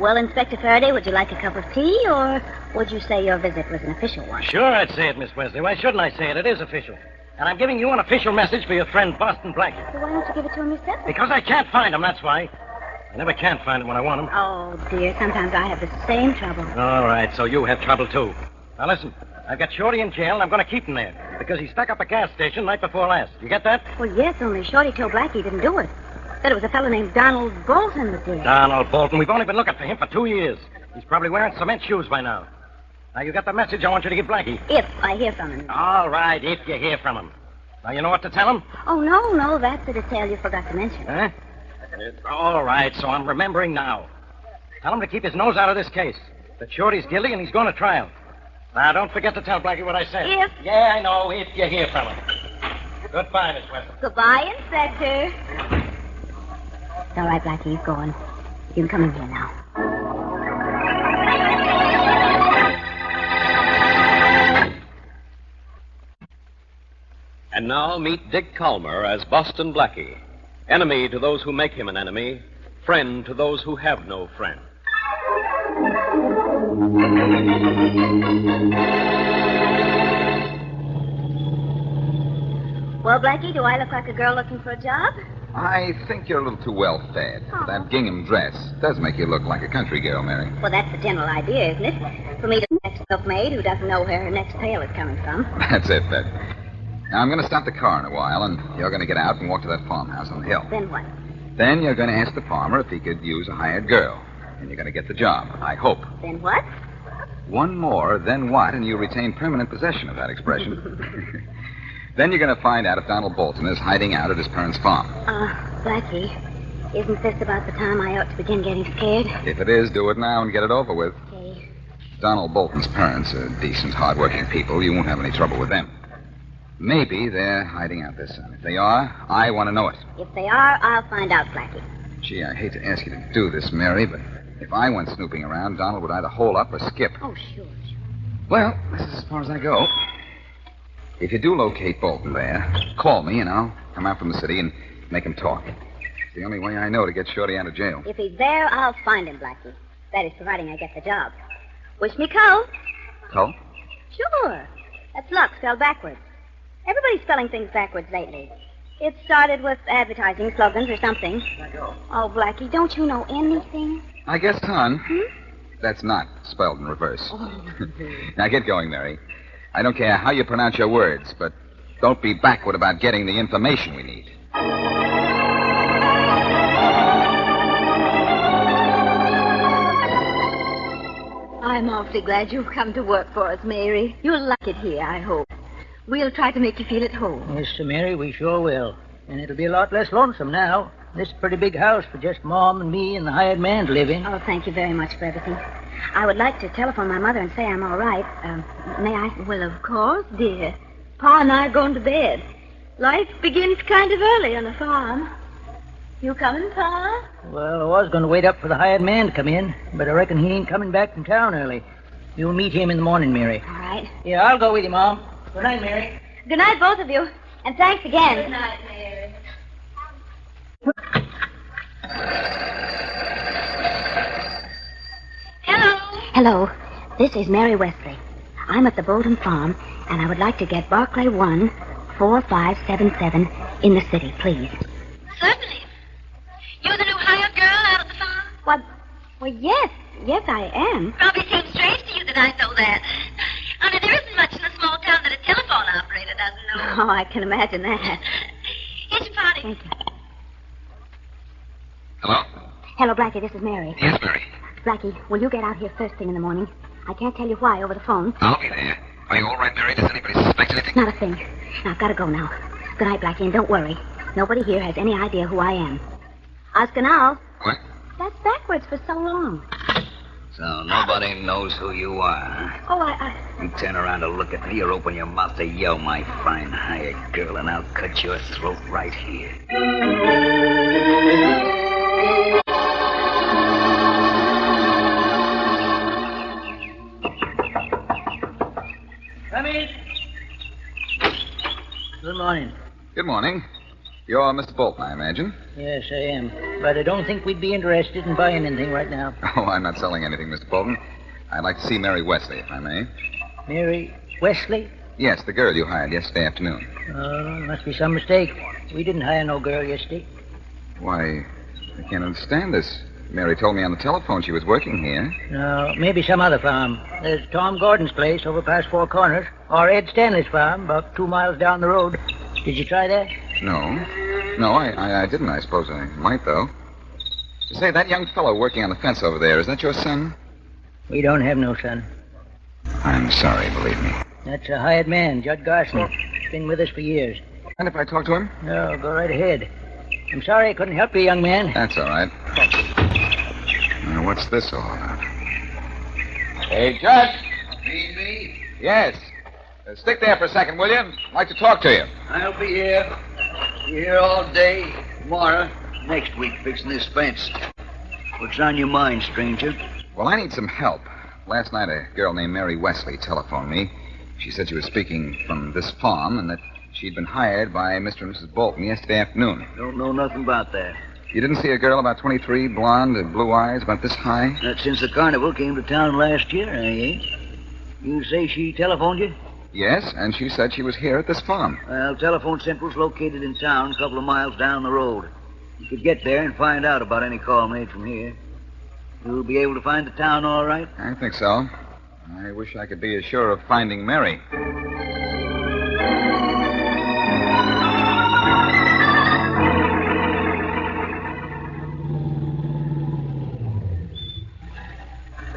Well, Inspector Faraday, would you like a cup of tea, or would you say your visit was an official one? Sure, I'd say it, Miss Wesley. Why shouldn't I say it? It is official. And I'm giving you an official message for your friend Boston Blackie. So why don't you give it to him yourself? Because I can't find him, that's why. I never can find him when I want him. Oh, dear, sometimes I have the same trouble. All right, so you have trouble, too. Now, listen, I've got Shorty in jail, and I'm going to keep him there. Because he stuck up a gas station night before last. You get that? Well, yes, only Shorty told Blackie didn't do it. Said it was a fellow named Donald Bolton that did. Donald Bolton. We've only been looking for him for 2 years. He's probably wearing cement shoes by now. Now, you got the message I want you to give Blackie. If I hear from him. All right, if you hear from him. Now, you know what to tell him? Oh, no, that's the detail you forgot to mention. Huh? All right, so I'm remembering now. Tell him to keep his nose out of this case. That Shorty's guilty and he's going to trial. Now, don't forget to tell Blackie what I said. If? Yeah, I know, if you hear from him. Goodbye, Miss Wesley. Goodbye, Inspector. It's all right, Blackie, he's going. You can come in here now. And now meet Dick Calmer as Boston Blackie. Enemy to those who make him an enemy. Friend to those who have no friend. Well, Blackie, do I look like a girl looking for a job? I think you're a little too well fed. Oh. That gingham dress does make you look like a country girl, Mary. Well, that's the general idea, isn't it? For me to be the next milkmaid who doesn't know where her next pail is coming from. That's it, Fed. Now, I'm going to stop the car in a while, and you're going to get out and walk to that farmhouse on the hill. Then what? Then you're going to ask the farmer if he could use a hired girl. And you're going to get the job, I hope. Then what? One more, then what, and you retain permanent possession of that expression. Then you're going to find out if Donald Bolton is hiding out at his parents' farm. Blackie, isn't this about the time I ought to begin getting scared? If it is, do it now and get it over with. Okay. Donald Bolton's parents are decent, hard-working people. You won't have any trouble with them. Maybe they're hiding out this time. If they are, I want to know it. If they are, I'll find out, Blackie. Gee, I hate to ask you to do this, Mary, but if I went snooping around, Donald would either hole up or skip. Oh, sure. Well, this is as far as I go. If you do locate Bolton there, call me and I'll come out from the city and make him talk. It's the only way I know to get Shorty out of jail. If he's there, I'll find him, Blackie. That is, providing I get the job. Wish me cull. Cull? Sure. That's luck spelled backwards. Everybody's spelling things backwards lately. It started with advertising slogans or something. Oh, Blackie, don't you know anything? I guess, son. That's not spelled in reverse. Oh. Now get going, Mary. I don't care how you pronounce your words, but don't be backward about getting the information we need. I'm awfully glad you've come to work for us, Mary. You'll like it here, I hope. We'll try to make you feel at home. Yes, Sir Mary, we sure will. And it'll be a lot less lonesome now. This is a pretty big house for just Mom and me and the hired man to live in. Oh, thank you very much for everything. I would like to telephone my mother and say I'm all right. May I? Well, of course, dear. Pa and I are going to bed. Life begins kind of early on a farm. You coming, Pa? Well, I was going to wait up for the hired man to come in, but I reckon he ain't coming back from town early. You'll meet him in the morning, Mary. All right. Yeah, I'll go with you, Mom. Good night, Mary. Good night, both of you. And thanks again. Good night, Mary. Hello. This is Mary Wesley. I'm at the Bolton farm, and I would like to get Barclay 1, 4577 in the city, please. Certainly. You're the new hired girl out at the farm? Well, yes. Yes, I am. Probably seems strange to you that I know that. Only there isn't much in a small town that a telephone operator doesn't know. Oh, I can imagine that. Here's your party. Thank you. Hello? Hello, Blackie. This is Mary. Yes, Mary. Blackie, will you get out here first thing in the morning? I can't tell you why over the phone. I'll be there. Are you all right, Mary? Does anybody suspect anything? Not a thing. Now, I've got to go now. Good night, Blackie, and don't worry. Nobody here has any idea who I am. Askanal. What? That's backwards for so long. So nobody knows who you are. Oh, You turn around to look at me or open your mouth to yell, my fine hired girl, and I'll cut your throat right here. Come in. Good morning. Good morning. You're Mr. Bolton, I imagine. Yes, I am. But I don't think we'd be interested in buying anything right now. Oh, I'm not selling anything, Mr. Bolton. I'd like to see Mary Wesley, if I may. Mary Wesley? Yes, the girl you hired yesterday afternoon. Oh, must be some mistake. We didn't hire no girl yesterday. Why, I can't understand this. Mary told me on the telephone she was working here. No, maybe some other farm. There's Tom Gordon's place over past Four Corners, or Ed Stanley's farm about 2 miles down the road. Did you try that? No, I didn't. I suppose I might, though. Say, that young fellow working on the fence over there, is that your son? We don't have no son. I'm sorry, believe me. That's a hired man, Judd Garson. Been with us for years. And if I talk to him? No, go right ahead. I'm sorry I couldn't help you, young man. That's all right. Now, what's this all about? Hey, Judd. Me? Yes. Stick there for a second, will you? I'd like to talk to you. I'll be here. Be here all day, tomorrow, next week, fixing this fence. What's on your mind, stranger? Well, I need some help. Last night, a girl named Mary Wesley telephoned me. She said she was speaking from this farm and that she'd been hired by Mr. and Mrs. Bolton yesterday afternoon. Don't know nothing about that. You didn't see a girl about 23, blonde, and blue eyes, about this high? Not since the carnival came to town last year, I ain't. You say she telephoned you? Yes, and she said she was here at this farm. Well, telephone central's located in town a couple of miles down the road. You could get there and find out about any call made from here. You'll be able to find the town all right? I think so. I wish I could be as sure of finding Mary.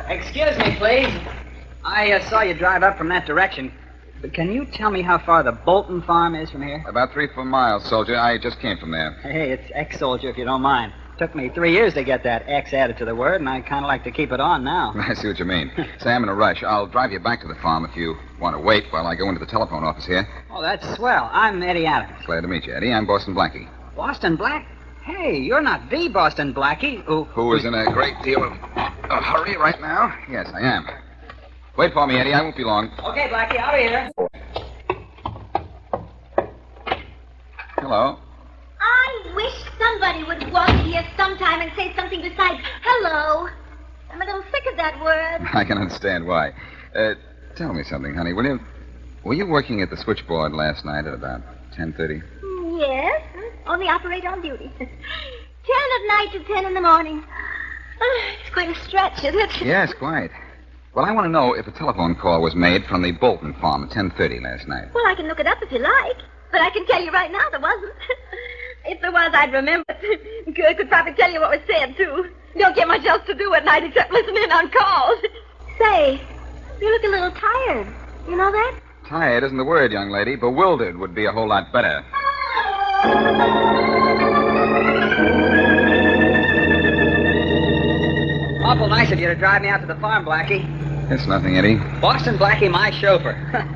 Excuse me, please. I saw you drive up from that direction. But can you tell me how far the Bolton farm is from here? About 3-4 miles, soldier. I just came from there. Hey, it's ex-soldier, if you don't mind. Took me 3 years to get that X added to the word, and I kind of like to keep it on now. I see what you mean. Say, I'm in a rush. I'll drive you back to the farm if you want to wait while I go into the telephone office here. Oh, that's swell. I'm Eddie Adams. Glad to meet you, Eddie. I'm Boston Blackie. Boston Black? Hey, you're not the Boston Blackie. Who is in a great deal of a hurry right now? Yes, I am. Wait for me, Eddie. I won't be long. Okay, Blackie, out of here. Hello. I wish somebody would walk in here sometime and say something besides hello. I'm a little sick of that word. I can understand why. Tell me something, honey, will you? Were you working at the switchboard last night at about 10:30? Yes, only operator on duty. 10 at night to 10 in the morning. It's quite a stretch, isn't it? Yes, quite. Well, I want to know if a telephone call was made from the Bolton farm at 10:30 last night. Well, I can look it up if you like. But I can tell you right now there wasn't. If there was, I'd remember. Could probably tell you what was said, too. Don't get much else to do at night except listen in on calls. Say, you look a little tired. You know that? Tired isn't the word, young lady. Bewildered would be a whole lot better. Awful nice of you to drive me out to the farm, Blackie. It's nothing, Eddie. Boston Blackie, my chauffeur.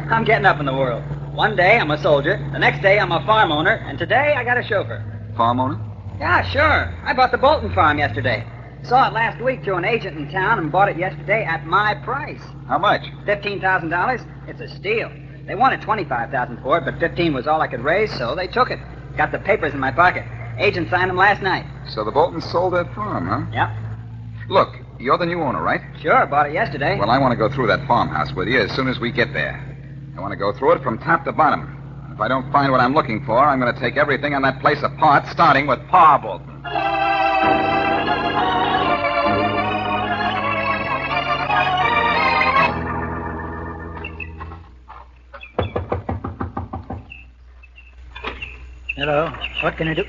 I'm getting up in the world. One day I'm a soldier, the next day I'm a farm owner, and today I got a chauffeur. Farm owner? Yeah, sure. I bought the Bolton farm yesterday. Saw it last week through an agent in town and bought it yesterday at my price. How much? $15,000. It's a steal. They wanted $25,000 for it, but 15 was all I could raise, so they took it. Got the papers in my pocket. Agent signed them last night. So the Boltons sold that farm, huh? Yep. Look, you're the new owner, right? Sure, bought it yesterday. Well, I want to go through that farmhouse with you as soon as we get there. I want to go through it from top to bottom. If I don't find what I'm looking for, I'm going to take everything on that place apart, starting with Pa Bolton. Hello. What can I do?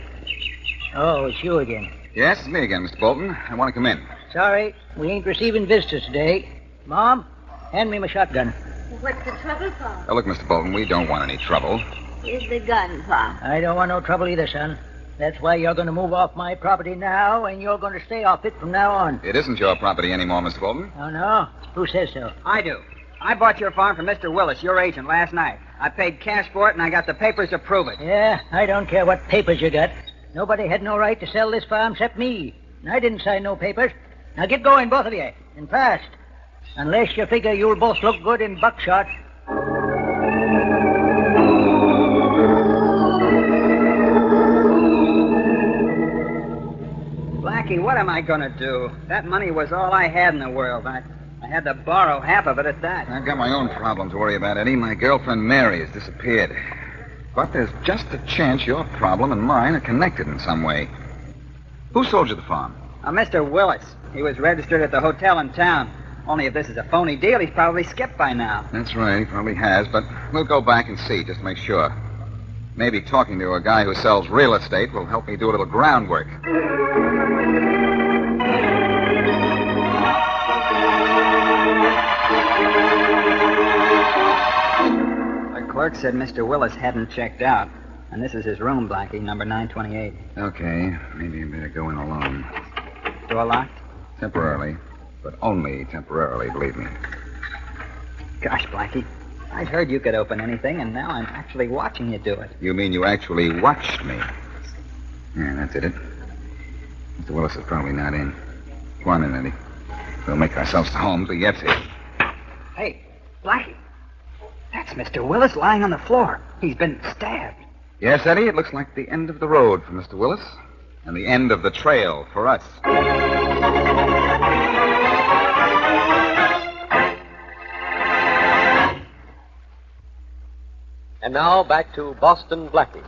Oh, it's you again. Yes, it's me again, Mr. Bolton. I want to come in. Sorry, we ain't receiving visitors today. Mom, hand me my shotgun. What's the trouble, Pa? Look, Mr. Bolton, we don't want any trouble. Here's the gun, Pa. I don't want no trouble either, son. That's why you're going to move off my property now, and you're going to stay off it from now on. It isn't your property anymore, Mr. Bolton. Oh, no? Who says so? I do. I bought your farm from Mr. Willis, your agent, last night. I paid cash for it, and I got the papers to prove it. Yeah, I don't care what papers you got. Nobody had no right to sell this farm except me. And I didn't sign no papers. Now get going, both of you, and fast. Unless you figure you'll both look good in buckshot. Blackie, what am I going to do? That money was all I had in the world. I had to borrow half of it at that. I've got my own problem to worry about, Eddie. My girlfriend Mary has disappeared. But there's just a chance your problem and mine are connected in some way. Who sold you the farm? Mr. Willis. He was registered at the hotel in town. Only if this is a phony deal, he's probably skipped by now. That's right, he probably has, but we'll go back and see, just to make sure. Maybe talking to a guy who sells real estate will help me do a little groundwork. The clerk said Mr. Willis hadn't checked out. And this is his room, Blackie, number 928. Okay, maybe I better go in alone. Door locked? Temporarily, but only temporarily, believe me. Gosh, Blackie, I'd heard you could open anything, and now I'm actually watching you do it. You mean you actually watched me? Yeah, that's it. Mr. Willis is probably not in. Come on in, Eddie. We'll make ourselves to home till he gets here. Hey, Blackie, that's Mr. Willis lying on the floor. He's been stabbed. Yes, Eddie, it looks like the end of the road for Mr. Willis, and the end of the trail for us. And now back to Boston Blackie.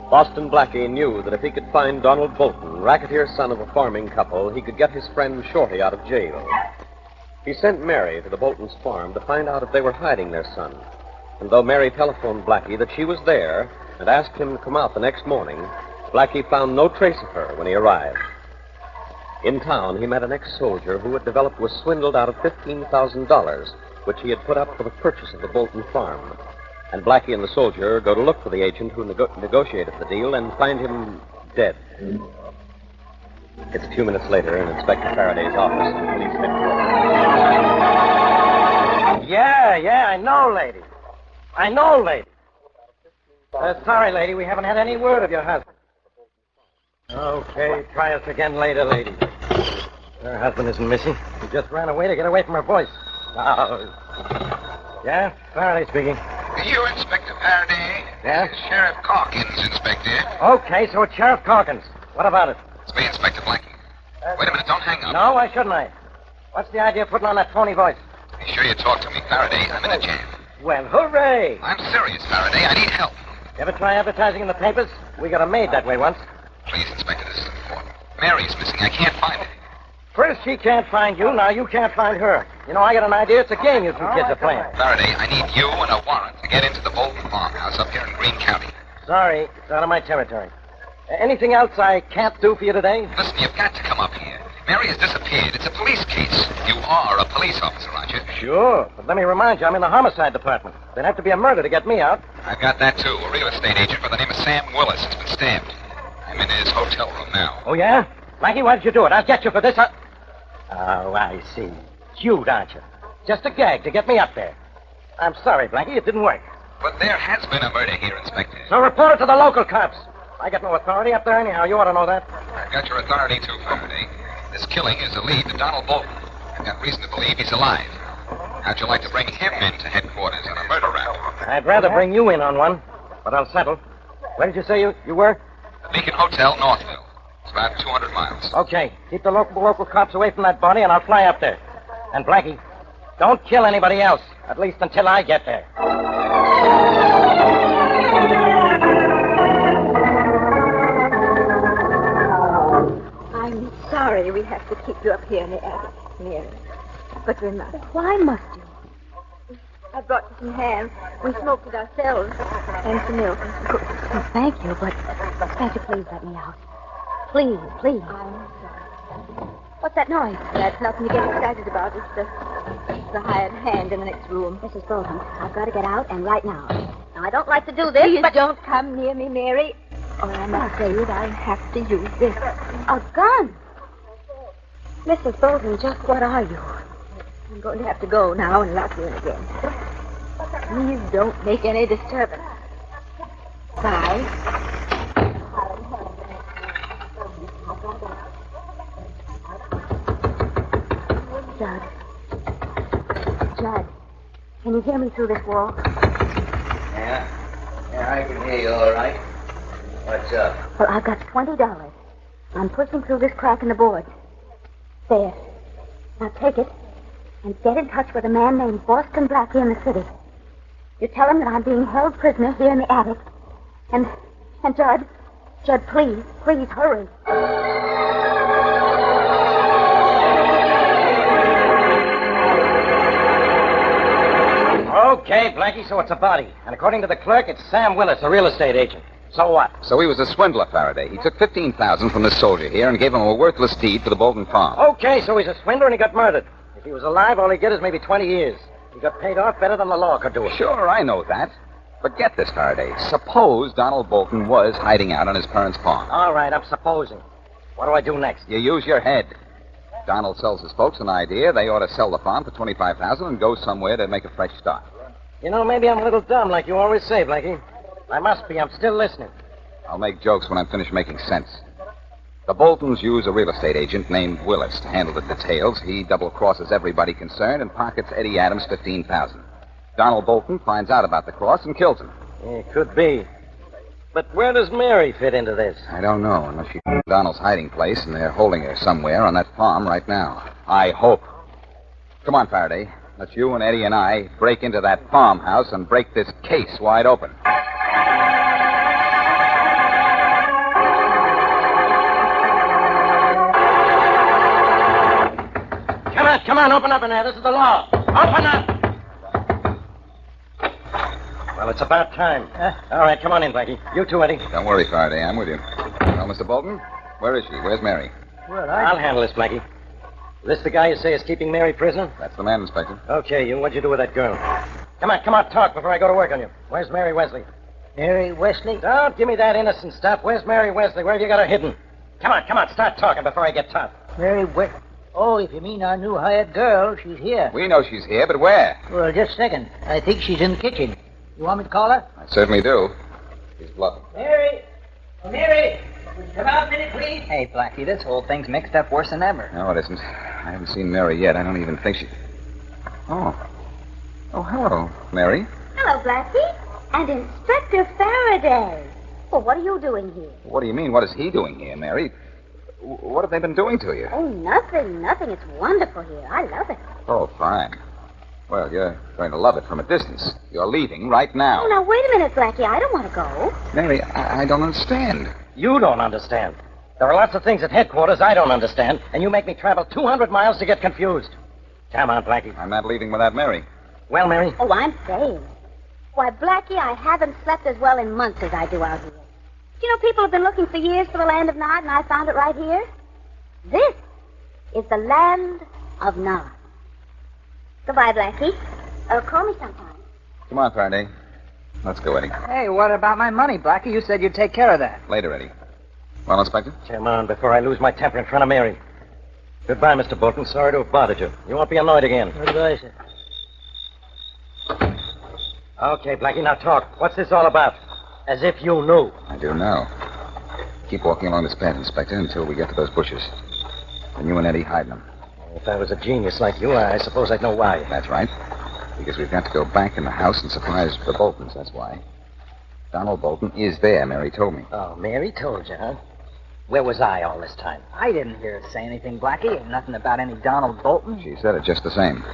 Boston Blackie knew that if he could find Donald Bolton, racketeer son of a farming couple, he could get his friend Shorty out of jail. He sent Mary to the Bolton's farm to find out if they were hiding their son. And though Mary telephoned Blackie that she was there and asked him to come out the next morning, Blackie found no trace of her when he arrived. In town, he met an ex-soldier who had developed was swindled out of $15,000, which he had put up for the purchase of the Bolton farm. And Blackie and the soldier go to look for the agent who negotiated the deal and find him dead. It's a few minutes later in Inspector Faraday's office in police headquarters. Yeah, I know, lady. Sorry, lady, we haven't had any word of your husband. Okay, try us again later, lady. Her husband isn't missing. He just ran away to get away from her voice. Oh. Yeah, Faraday speaking. You, Inspector Faraday? Yeah? Sheriff Calkins, Inspector. Okay, so it's Sheriff Calkins. What about it? It's me, Inspector Blackie. Wait a minute, don't hang up. No, why shouldn't I? What's the idea of putting on that phony voice? Be sure you talk to me, Faraday. I'm in a jam. Well, hooray! I'm serious, Faraday. I need help. You ever try advertising in the papers? We got a maid that way once. Please, Inspector, this is important. Mary's missing. I can't find her. First she can't find you, now you can't find her. You know, I got an idea. It's a game you two kids are playing. Faraday, I need you and a warrant to get into the Bolton farmhouse up here in Greene County. Sorry, it's out of my territory. Anything else I can't do for you today? Listen, you've got to come up here. Mary has disappeared. It's a police case. You are a police officer, aren't you? Sure, but let me remind you, I'm in the homicide department. There'd have to be a murder to get me out. I've got that, too. A real estate agent by the name of Sam Willis has been stabbed. I'm in his hotel room now. Oh, yeah? Blackie, why did you do it? I'll get you for this. Oh, I see. Cute, aren't you? Just a gag to get me up there. I'm sorry, Blackie, it didn't work. But there has been a murder here, Inspector. So report it to the local cops. I got no authority up there anyhow. You ought to know that. I've got your authority, too, Faraday. This killing is a lead to Donald Bolton. I've got reason to believe he's alive. How'd you like to bring him into headquarters on a murder rap? I'd rather bring you in on one, but I'll settle. Where did you say you were? The Beacon Hotel, Northville. It's about 200 miles. Okay. Keep the local cops away from that body, and I'll fly up there. And, Blackie, don't kill anybody else, at least until I get there. I'm sorry we have to keep you up here in the attic, Mary. But we must. Why must you? I brought you some ham. We smoked it ourselves. And some milk. Oh, thank you, but Blackie, please let me out. Please. I'm sorry. What's that noise? That's nothing to get excited about. It's the hired hand in the next room. Mrs. Bolton, I've got to get out, and right now. Now, I don't like to do this, Please but don't come near me, Mary. Or I'm afraid I have to use this. A gun? Mrs. Bolton, just what are you? I'm going to have to go now and lock you in again. Please don't make any disturbance. Bye. Judd, can you hear me through this wall? Yeah, I can hear you all right. What's up? Well, I've got $20. I'm pushing through this crack in the board. There. Now take it and get in touch with a man named Boston Blackie in the city. You tell him that I'm being held prisoner here in the attic. And Judd, please hurry. Okay, Blackie, so it's a body. And according to the clerk, it's Sam Willis, a real estate agent. So what? So he was a swindler, Faraday. He took $15,000 from this soldier here and gave him a worthless deed for the Bolton farm. Okay, so he's a swindler and he got murdered. If he was alive, all he'd get is maybe 20 years. He got paid off better than the law could do it. Sure, I know that. But get this, Faraday. Suppose Donald Bolton was hiding out on his parents' farm. All right, I'm supposing. What do I do next? You use your head. Donald sells his folks an idea. They ought to sell the farm for $25,000 and go somewhere to make a fresh start. You know, maybe I'm a little dumb, like you always say, Blackie. I must be. I'm still listening. I'll make jokes when I'm finished making sense. The Boltons use a real estate agent named Willis to handle the details. He double-crosses everybody concerned and pockets Eddie Adams $15,000. Donald Bolton finds out about the cross and kills him. It could be. But where does Mary fit into this? I don't know, unless she's in Donald's hiding place and they're holding her somewhere on that farm right now. I hope. Come on, Faraday. Let's you and Eddie and I break into that farmhouse and break this case wide open. Come on, open up in there. This is the law. Open up! Well, it's about time. All right, come on in, Blackie. You too, Eddie. Don't worry, Faraday. I'm with you. Well, Mr. Bolton, where is she? Where's Mary? Well, I'll handle this, Blackie. Is this the guy you say is keeping Mary prisoner? That's the man, Inspector. Okay, you. What'd you do with that girl? Come on, talk before I go to work on you. Where's Mary Wesley? Mary Wesley? Don't give me that innocent stuff. Where's Mary Wesley? Where have you got her hidden? Come on, start talking before I get tough. Mary Wesley? Oh, if you mean our new hired girl, she's here. We know she's here, but where? Well, just a second. I think she's in the kitchen. You want me to call her? I certainly do. She's bluffing. Mary! Oh, Mary! Come out a minute, please. Hey, Blackie, this whole thing's mixed up worse than ever. No, it isn't. I haven't seen Mary yet. I don't even think she... Oh, hello, Mary. Hello, Blackie. And Inspector Faraday. Well, what are you doing here? What do you mean? What is he doing here, Mary? What have they been doing to you? Oh, nothing. It's wonderful here. I love it. Oh, fine. Well, you're going to love it from a distance. You're leaving right now. Oh, now, wait a minute, Blackie. I don't want to go. Mary, I don't understand. You don't understand. There are lots of things at headquarters I don't understand, and you make me travel 200 miles to get confused. Come on, Blackie. I'm not leaving without Mary. Well, Mary? Oh, I'm saying. Why, Blackie, I haven't slept as well in months as I do out here. You know, people have been looking for years for the land of Nod, and I found it right here. This is the land of Nod. Goodbye, Blackie. Call me sometime. Come on, Faraday. Let's go, Eddie. Hey, what about my money, Blackie? You said you'd take care of that. Later, Eddie. Well, Inspector? Come on, before I lose my temper in front of Mary. Goodbye, Mr. Bolton. Sorry to have bothered you. You won't be annoyed again. Goodbye, sir. Okay, Blackie, now talk. What's this all about? As if you knew. I do now. Keep walking along this path, Inspector, until we get to those bushes. And you and Eddie hide them. If I was a genius like you, I suppose I'd know why. That's right. Because we've got to go back in the house and surprise the Boltons, that's why. Donald Bolton is there, Mary told me. Oh, Mary told you, huh? Where was I all this time? I didn't hear her say anything, Blackie. Nothing about any Donald Bolton. She said it just the same.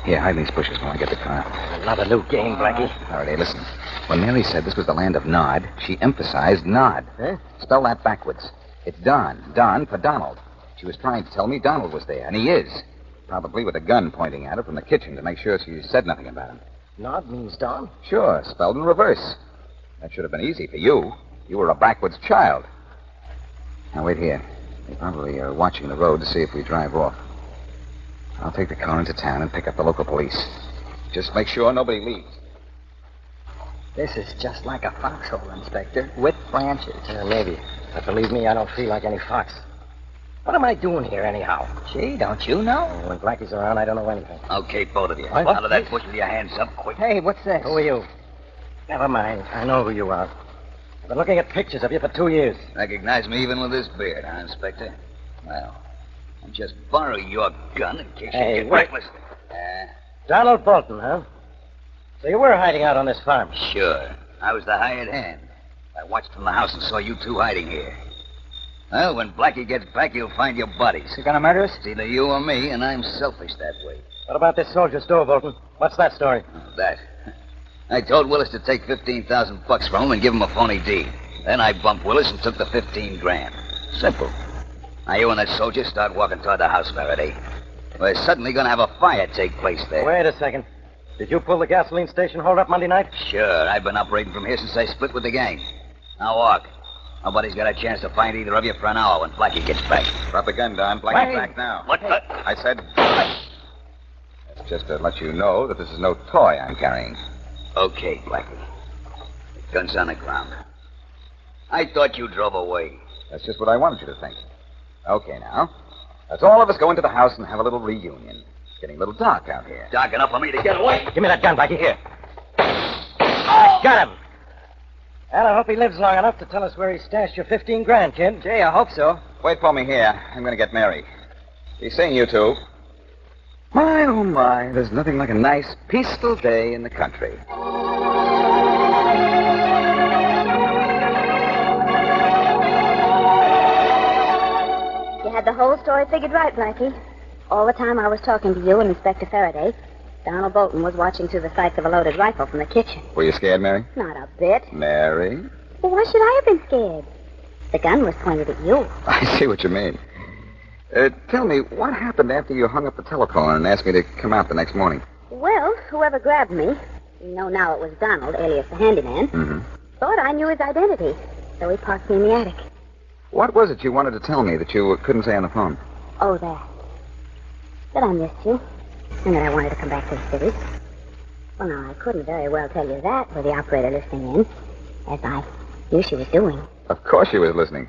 Here, hide in these bushes while I get the car. Another new game, Blackie. Faraday, listen. When Mary said this was the land of Nod, she emphasized Nod. Huh? Spell that backwards. It's Don. Don for Donald. She was trying to tell me Donald was there, and he is. Probably with a gun pointing at her from the kitchen to make sure she said nothing about him. Nod means Don? Sure, spelled in reverse. That should have been easy for you. You were a backwards child. Now, wait here. They probably are watching the road to see if we drive off. I'll take the car into town and pick up the local police. Just make sure nobody leaves. This is just like a foxhole, Inspector, with branches. Maybe. But believe me, I don't feel like any fox. What am I doing here, anyhow? Gee, don't you know? When Blackie's around, I don't know anything. Okay, both of you. What? Out of that bush with your hands up, quick. Hey, what's this? Who are you? Never mind. I know who you are. I've been looking at pictures of you for 2 years. Recognize me even with this beard, huh, Inspector? Well, I'll just borrow your gun in case Hey, you get wait. reckless. Donald Bolton, huh? So you were hiding out on this farm? Sure. I was the hired hand. I watched from the house and saw you two hiding here. Well, when Blackie gets back, you'll find your bodies. You gonna murder us? It's either you or me, and I'm selfish that way. What about this soldier store, Bolton? What's that story? That. I told Willis to take $15,000 from him and give him a phony deed. Then I bumped Willis and took the 15 grand. Simple. Now you and that soldier start walking toward the house, Faraday. We're suddenly going to have a fire take place there. Wait a second. Did you pull the gasoline station hold up Monday night? Sure. I've been operating from here since I split with the gang. Now walk. Nobody's got a chance to find either of you for an hour when Blackie gets back. Drop the gun, Don. Blackie's back now. What the? I said... That's just to let you know that this is no toy I'm carrying. Okay, Blackie. The gun's on the ground. I thought you drove away. That's just what I wanted you to think. Okay, now. Let's all of us go into the house and have a little reunion. It's getting a little dark out here. Dark enough for me to get away. Give me that gun, Blackie. Here. Got him. And I hope he lives long enough to tell us where he stashed your 15 grand, kid. Gee, I hope so. Wait for me here. I'm going to get Mary. Be seeing you two. My, oh my, there's nothing like a nice, peaceful day in the country. You had the whole story figured right, Blackie. All the time I was talking to you and Inspector Faraday, Donald Bolton was watching through the sights of a loaded rifle from the kitchen. Were you scared, Mary? Not a bit. Mary? Well, why should I have been scared? The gun was pointed at you. I see what you mean. Tell me, what happened after you hung up the telephone and asked me to come out the next morning? Well, whoever grabbed me, you know now it was Donald, alias the handyman, thought I knew his identity, so he parked me in the attic. What was it you wanted to tell me that you couldn't say on the phone? Oh, that. That I missed you, and that I wanted to come back to the city. Well, now, I couldn't very well tell you that with the operator listening in, as I knew she was doing. Of course she was listening.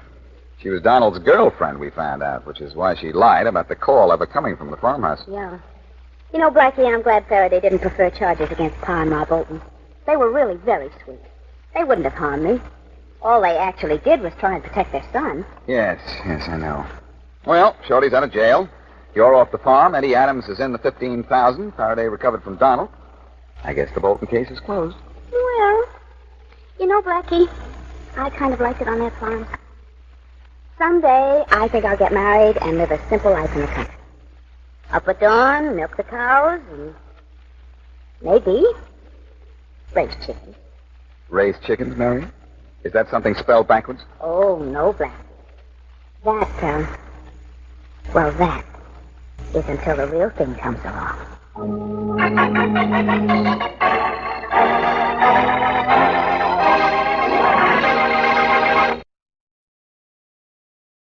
She was Donald's girlfriend, we found out, which is why she lied about the call ever coming from the farmhouse. Yeah. You know, Blackie, I'm glad Faraday didn't prefer charges against Pa and Ma Bolton. They were really very sweet. They wouldn't have harmed me. All they actually did was try and protect their son. Yes, I know. Well, Shorty's out of jail. You're off the farm. Eddie Adams is in the 15,000 Faraday recovered from Donald. I guess the Bolton case is closed. Well, you know, Blackie, I kind of liked it on that farm. Someday, I think I'll get married and live a simple life in the country. Up at dawn, milk the cows, and maybe raise chickens. Raise chickens, Mary? Is that something spelled backwards? Oh, no, Blackie. That is until the real thing comes along.